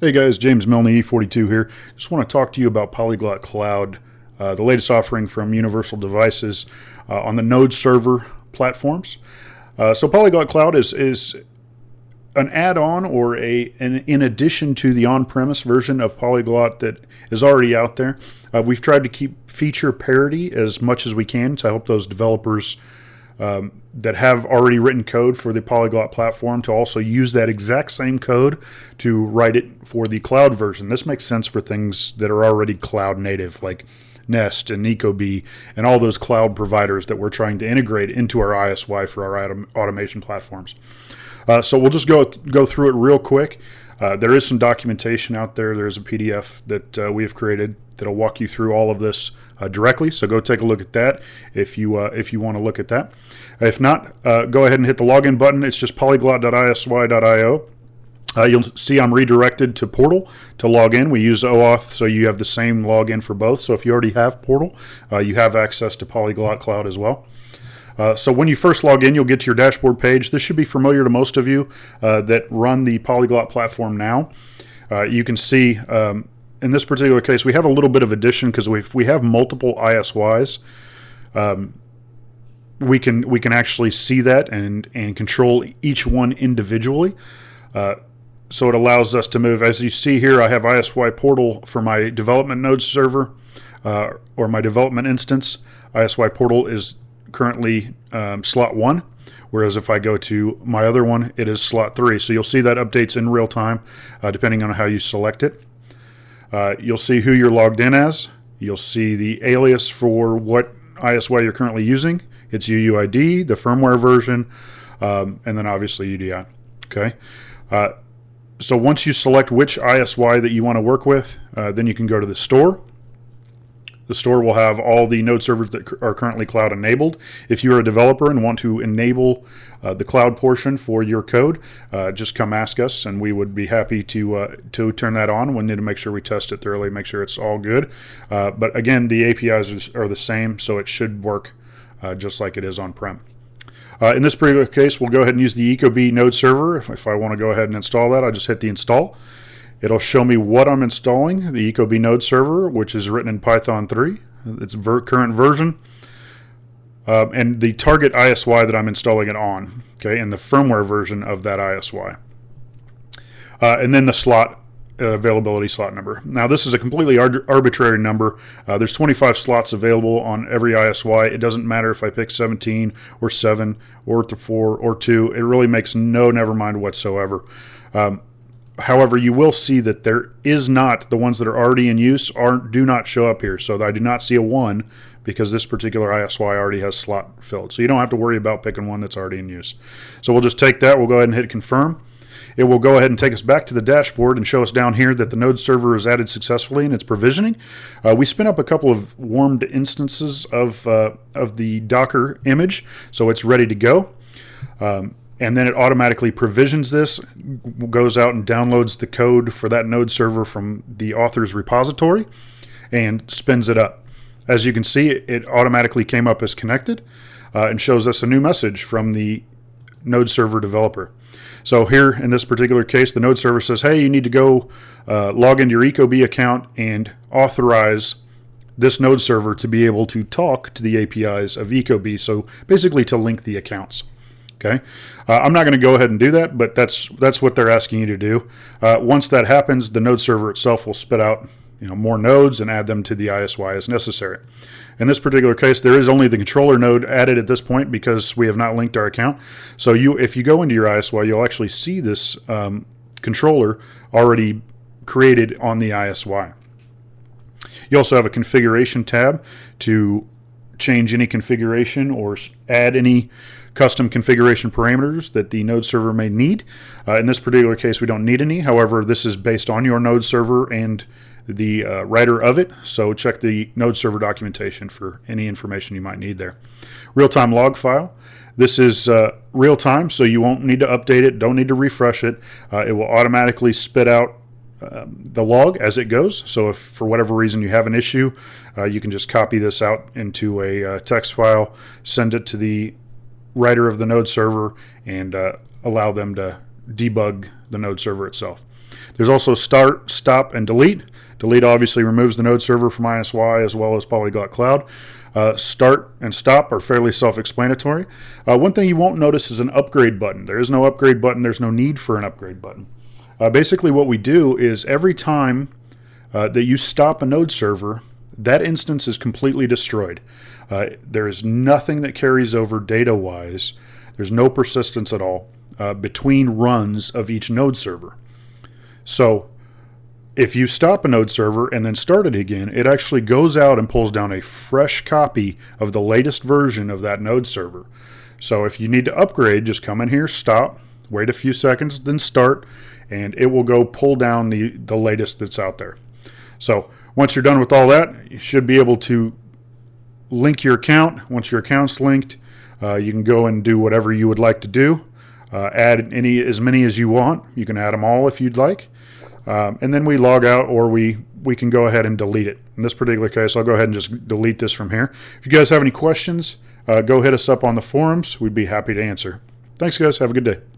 Hey guys, James Milne, E42 here. Just want to talk to you about Polyglot Cloud, the latest offering from Universal Devices on the Node server platforms. So Polyglot Cloud is an add-on or in addition to the on-premise version of Polyglot that is already out there. We've tried to keep feature parity as much as we can to help those developers that have already written code for the Polyglot platform to also use that exact same code to write it for the cloud version. This makes sense for things that are already cloud native, like Nest and Ecobee and all those cloud providers that we're trying to integrate into our ISY for our automation platforms. So we'll just go through it real quick. There is some documentation out there. There's a PDF that we have created that'll walk you through all of this directly. So go take a look at that if you want to look at that. If not, go ahead and hit the login button. It's just polyglot.isy.io. You'll see I'm redirected to Portal to log in. We use OAuth, so you have the same login for both. So if you already have Portal, you have access to Polyglot Cloud as well. So when you first log in, you'll get to your dashboard page. This should be familiar to most of you that run the Polyglot platform now. You can see in this particular case, we have a little bit of addition because we have multiple ISYs. We can actually see that and control each one individually. So it allows us to move. As you see here, I have ISY Portal for my development node server or my development instance. ISY Portal is currently slot 1, whereas if I go to my other one, it is slot 3. So you'll see that updates in real time depending on how you select it. You'll see who you're logged in as. You'll see the alias for what ISY you're currently using. It's UUID, the firmware version, and then obviously UDI. Okay. So once you select which ISY that you want to work with, then you can go to the store. The store will have all the node servers that are currently cloud enabled. If you're a developer and want to enable the cloud portion for your code, just come ask us, and we would be happy to turn that on. We need to make sure we test it thoroughly, make sure it's all good. But again, the APIs are the same, so it should work just like it is on-prem. In this particular case, we'll go ahead and use the Ecobee node server. If I want to go ahead and install that, I just hit the install. It'll show me what I'm installing, the Ecobee node server, which is written in Python 3. It's current version. And the target ISY that I'm installing it on, okay, and the firmware version of that ISY. And then the slot availability slot number. Now, this is a completely arbitrary number. There's 25 slots available on every ISY. It doesn't matter if I pick 17 or 7 or 4 or 2. It really makes never mind whatsoever. However, you will see that there is not, the ones that are already in use do not show up here. So I do not see a 1 because this particular ISY already has slot filled. So you don't have to worry about picking one that's already in use. So we'll just take that. We'll go ahead and hit confirm. It will go ahead and take us back to the dashboard and show us down here that the node server is added successfully in its provisioning. We spin up a couple of warmed instances of the Docker image, so it's ready to go. And then it automatically provisions this, goes out and downloads the code for that node server from the author's repository, and spins it up. As you can see, it automatically came up as connected and shows us a new message from the node server developer. So here in this particular case, the node server says, hey, you need to go log into your Ecobee account and authorize this node server to be able to talk to the APIs of Ecobee, so basically to link the accounts. Okay, I'm not going to go ahead and do that, but that's what they're asking you to do. Once that happens, the node server itself will spit out more nodes and add them to the ISY as necessary. In this particular case, there is only the controller node added at this point because we have not linked our account. So if you go into your ISY, you'll actually see this controller already created on the ISY. You also have a configuration tab to change any configuration or add any custom configuration parameters that the node server may need. In this particular case, we don't need any. However, this is based on your node server and the writer of it, so check the node server documentation for any information you might need there. Real-time log file. This is real-time, so you won't need to update it, don't need to refresh it. It will automatically spit out the log as it goes. So if for whatever reason you have an issue, you can just copy this out into a text file, send it to the writer of the node server, and allow them to debug the node server itself. There's also start, stop, and delete. Delete obviously removes the node server from ISY as well as Polyglot Cloud. Start and stop are fairly self-explanatory. One thing you won't notice is an upgrade button. There is no upgrade button. There's no need for an upgrade button. Basically what we do is every time that you stop a node server, that instance is completely destroyed. There is nothing that carries over data-wise. There's no persistence at all between runs of each node server. So if you stop a node server and then start it again, it actually goes out and pulls down a fresh copy of the latest version of that node server. So if you need to upgrade, just come in here, stop, wait a few seconds, then start, and it will go pull down the latest that's out there. So once you're done with all that, you should be able to link your account. Once your account's linked, you can go and do whatever you would like to do. Add as many as you want. You can add them all if you'd like. And then we log out, or we can go ahead and delete it. In this particular case, I'll go ahead and just delete this from here. If you guys have any questions, go hit us up on the forums. We'd be happy to answer. Thanks, guys. Have a good day.